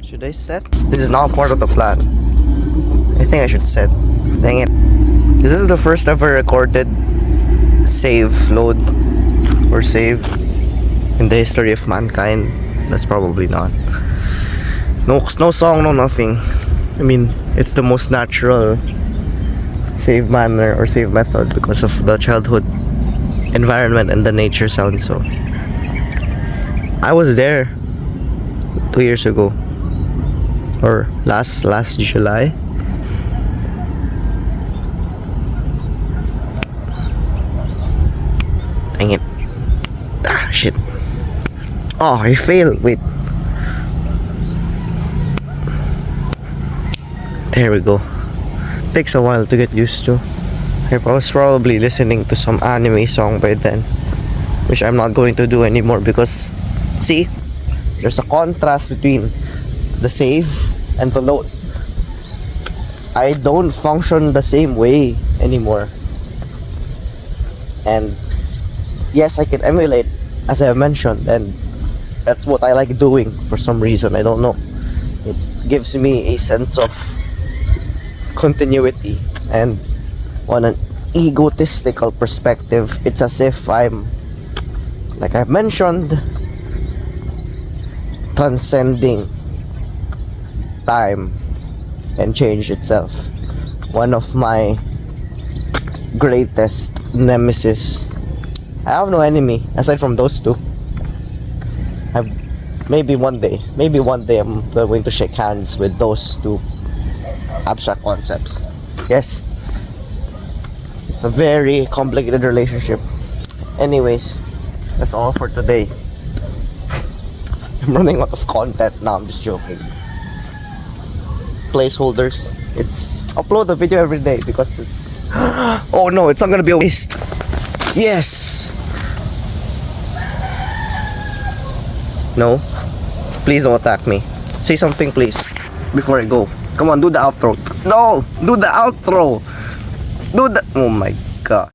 Should I set? This is not part of the plan. I think I should set. Dang it. This is the first ever recorded save load or save in the history of mankind. That's probably not. No song, no nothing. I mean, it's the most natural save manner or save method because of the childhood environment and the nature sound. So I was there 2 years ago. Or last July. Dang it. Ah, shit. Oh, I failed. Wait. There we go. Takes a while to get used to. I was probably listening to some anime song by then, which I'm not going to do anymore because, see, there's a contrast between the save and the load. I don't function the same way anymore. And yes, I can emulate, as I have mentioned, and that's what I like doing for some reason. I don't know. It gives me a sense of continuity, and on an egotistical perspective, it's as if I'm, like I've mentioned, transcending time and change itself. One of my greatest nemesis. I have no enemy aside from those two. Maybe one day I'm going to shake hands with those two abstract concepts. Yes, it's a very complicated relationship. Anyways, that's all for today. I'm running out of content now. I'm just joking. Placeholders. It's upload the video every day because it's oh no, it's not gonna be a waste. Yes. No, please don't attack me. Say something please before I go. Come on, do the outro. No, do the outro. Do the, oh my god.